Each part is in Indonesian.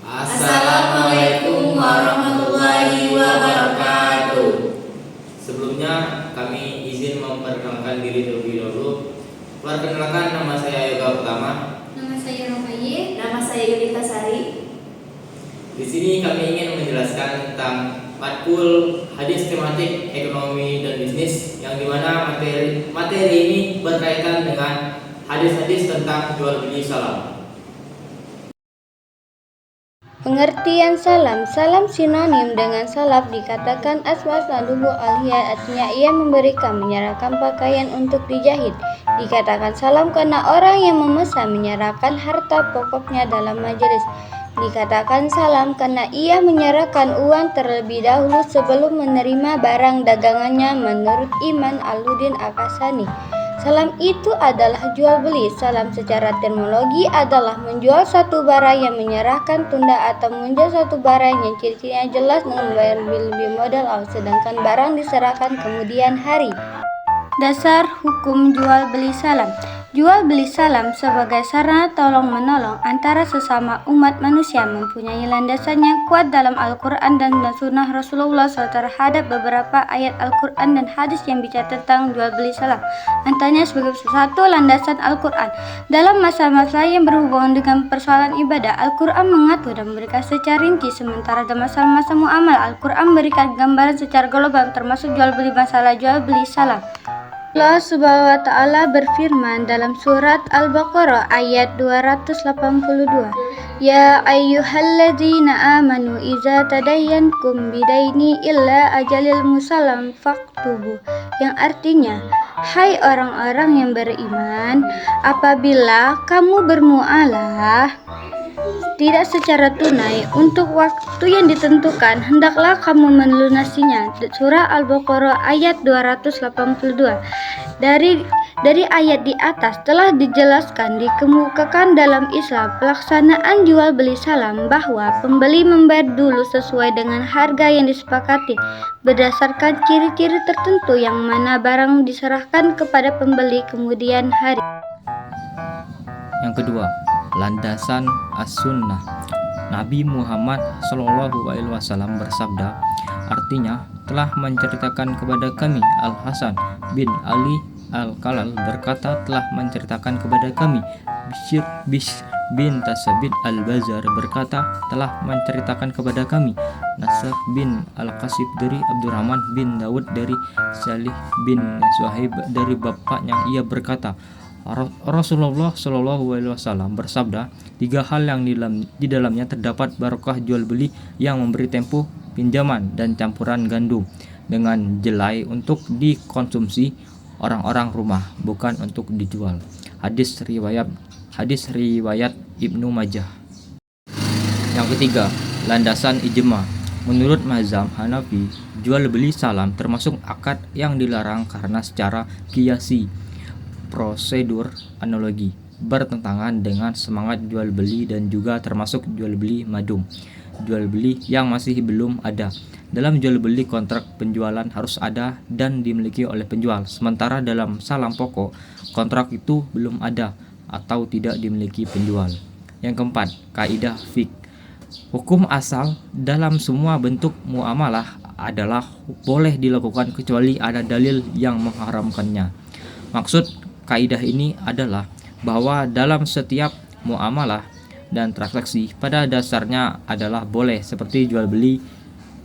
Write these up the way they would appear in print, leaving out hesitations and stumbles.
Assalamualaikum warahmatullahi wabarakatuh. Sebelumnya kami izin memperkenalkan diri terlebih dahulu. Perkenalkan, nama saya Yoga Pertama. Nama saya Romaye. Nama saya Yunita Sari. Di sini kami ingin menjelaskan tentang matkul hadis tematik ekonomi dan bisnis, yang dimana materi ini berkaitan dengan hadis-hadis tentang jual beli salam. Pengertian salam. Salam sinonim dengan salaf, dikatakan asma saluhu aliyah, artinya ia memberikan, menyerahkan pakaian untuk dijahit. Dikatakan salam karena orang yang memesan menyerahkan harta pokoknya dalam majelis. Dikatakan salam karena ia menyerahkan uang terlebih dahulu sebelum menerima barang dagangannya, menurut Iman Aludin Akasani. Salam itu adalah jual beli. Salam secara terminologi adalah menjual satu barang yang menyerahkan tunda, atau menjual satu barang yang ciri-cirinya jelas dengan membayar lebih modal, sedangkan barang diserahkan kemudian hari. Dasar hukum jual beli salam. Jual beli salam sebagai sarana tolong-menolong antara sesama umat manusia mempunyai landasan yang kuat dalam Al-Quran dan Sunnah Rasulullah SAW terhadap beberapa ayat Al-Quran dan hadis yang bicara tentang jual beli salam. Antaranya sebagai satu landasan Al-Quran. Dalam masalah-masalah yang berhubungan dengan persoalan ibadah, Al-Quran mengatur dan memberikan secara rinci, sementara dalam masalah-masalah muamalah, Al-Quran memberikan gambaran secara global termasuk jual beli masalah jual beli salam. Allah Subhanahu wa Ta'ala berfirman dalam surat Al-Baqarah ayat 282, Ya ayyuhalladzina amanu iza tadayyankum bidaini illa ajalil musallam faktubu, yang artinya, hai orang-orang yang beriman, apabila kamu bermualah tidak secara tunai untuk waktu yang ditentukan, hendaklah kamu melunasinya. Surah Al-Baqarah ayat 282. Dari ayat di atas telah dijelaskan, dikemukakan dalam Islam pelaksanaan jual beli salam bahwa pembeli membayar dulu sesuai dengan harga yang disepakati berdasarkan ciri-ciri tertentu, yang mana barang diserahkan kepada pembeli kemudian hari. Yang kedua, landasan as-sunnah. Nabi Muhammad SAW bersabda, artinya telah menceritakan kepada kami. Al-Hasan bin Ali Al-Kalal berkata, telah menceritakan kepada kami. Bishr bin Tasabit Al-Bazar berkata, telah menceritakan kepada kami. Nasr bin Al-Qasib dari Abdurrahman bin Daud dari Salih bin Suhaib dari bapaknya, ia berkata, Rasulullah SAW bersabda, 3 hal yang di dalamnya terdapat barokah jual beli, yang memberi tempo pinjaman dan campuran gandum dengan jelai untuk dikonsumsi orang-orang rumah, bukan untuk dijual. Hadis riwayat Ibnu Majah. Yang ketiga, landasan ijma. Menurut mazhab Hanafi, jual beli salam termasuk akad yang dilarang karena secara qiyasi, prosedur analogi, bertentangan dengan semangat jual beli, dan juga termasuk jual beli madum, jual beli yang masih belum ada. Dalam jual beli, kontrak penjualan harus ada dan dimiliki oleh penjual, sementara dalam salam pokok kontrak itu belum ada atau tidak dimiliki penjual. Yang keempat, kaidah fiqh. Hukum asal dalam semua bentuk muamalah adalah boleh dilakukan kecuali ada dalil yang mengharamkannya. Maksud kaidah ini adalah bahwa dalam setiap muamalah dan transaksi pada dasarnya adalah boleh, seperti jual beli,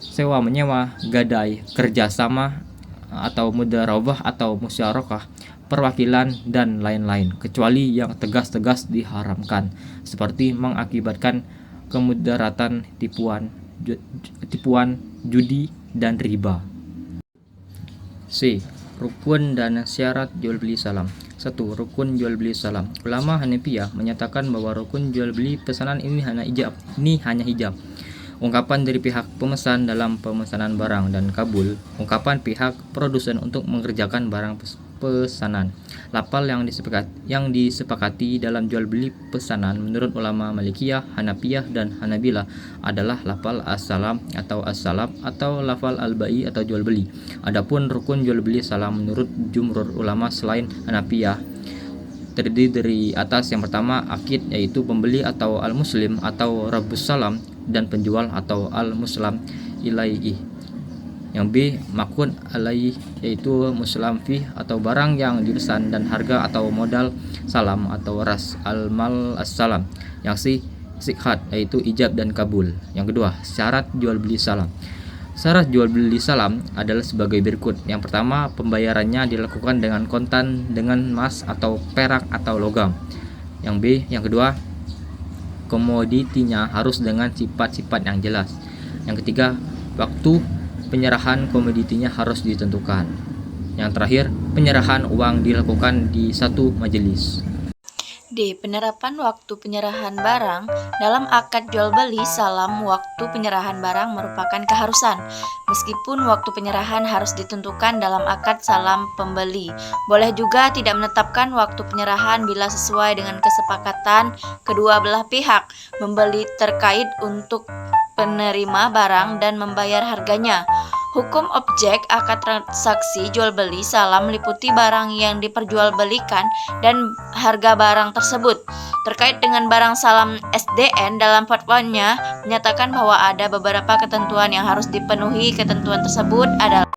sewa menyewa, gadai, kerjasama atau mudarabah atau musyarakah, perwakilan dan lain-lain, kecuali yang tegas-tegas diharamkan, seperti mengakibatkan kemudaratan, tipuan, judi dan riba. C. Rukun dan syarat jual beli salam. 1. Rukun jual beli salam. Ulama Hanafiyah menyatakan bahwa rukun jual beli pesanan ini hanya ijab. Ungkapan dari pihak pemesan dalam pemesanan barang, dan kabul, ungkapan pihak produsen untuk mengerjakan barang pesanan. Lafal yang disepakati dalam jual beli pesanan menurut ulama Malikiyah, Hanafiyah dan Hanabilah adalah lafal as-salam atau as-salab atau lafal al-bai atau jual beli. Adapun rukun jual beli salam menurut jumhur ulama selain Hanafiyah terdiri dari atas. Yang pertama akid, yaitu pembeli atau al-muslim atau rabbus salam dan penjual atau al-muslam ilaihi. Yang B, makun alaih, yaitu muslam fih atau barang yang jurusan dan harga atau modal salam atau ras al-mal as-salam. Yang C, sikhat, yaitu ijab dan kabul. Yang kedua, syarat jual beli salam. Syarat jual beli salam adalah sebagai berikut. Yang pertama, pembayarannya dilakukan dengan kontan, dengan emas atau perak atau logam. Yang kedua, komoditinya harus dengan sifat-sifat yang jelas. Yang ketiga, waktu penyerahan komoditinya harus ditentukan. Yang terakhir, penyerahan uang dilakukan di satu majelis. D. Penerapan waktu penyerahan barang. Dalam akad jual beli salam, waktu penyerahan barang merupakan keharusan. Meskipun waktu penyerahan harus ditentukan dalam akad salam pembeli. Boleh juga tidak menetapkan waktu penyerahan bila sesuai dengan kesepakatan kedua belah pihak. Membeli terkait untuk penerima barang dan membayar harganya. Hukum objek akad transaksi jual beli salam meliputi barang yang diperjualbelikan dan harga barang tersebut. Terkait dengan barang salam, SDN dalam fatwanya menyatakan bahwa ada beberapa ketentuan yang harus dipenuhi. Ketentuan tersebut adalah: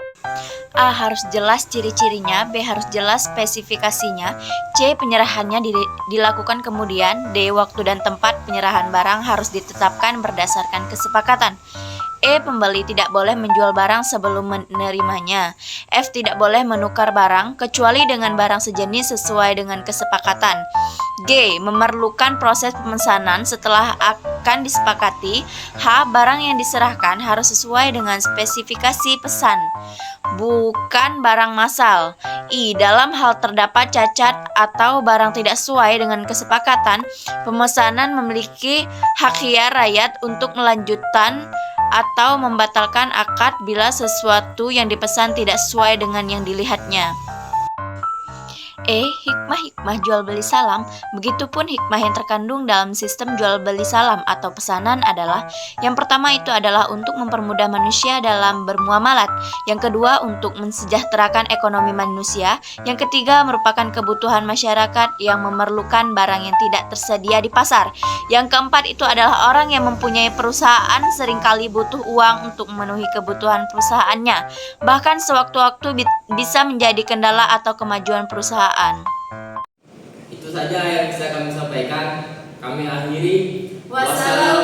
A. Harus jelas ciri-cirinya. B. Harus jelas spesifikasinya. C. Penyerahannya dilakukan kemudian. D. Waktu dan tempat penyerahan barang harus ditetapkan berdasarkan kesepakatan. E. Pembeli tidak boleh menjual barang sebelum menerimanya. F. Tidak boleh menukar barang kecuali dengan barang sejenis sesuai dengan kesepakatan. G. Memerlukan proses pemesanan setelah akan disepakati. H. Barang yang diserahkan harus sesuai dengan spesifikasi pesan, bukan barang massal. I. Dalam hal terdapat cacat atau barang tidak sesuai dengan kesepakatan, pemesanan memiliki hak khiar rakyat untuk melanjutkan atau membatalkan akad bila sesuatu yang dipesan tidak sesuai dengan yang dilihatnya. E. Hikmah-hikmah jual beli salam. Begitupun hikmah yang terkandung dalam sistem jual beli salam atau pesanan adalah: yang pertama itu adalah untuk mempermudah manusia dalam bermuamalat. Yang kedua, untuk mensejahterakan ekonomi manusia. Yang ketiga, merupakan kebutuhan masyarakat yang memerlukan barang yang tidak tersedia di pasar. Yang keempat itu adalah orang yang mempunyai perusahaan seringkali butuh uang untuk memenuhi kebutuhan perusahaannya, bahkan sewaktu-waktu bisa menjadi kendala atau kemajuan perusahaan. Itu saja yang bisa kami sampaikan. Kami akhiri. Wassalamualaikum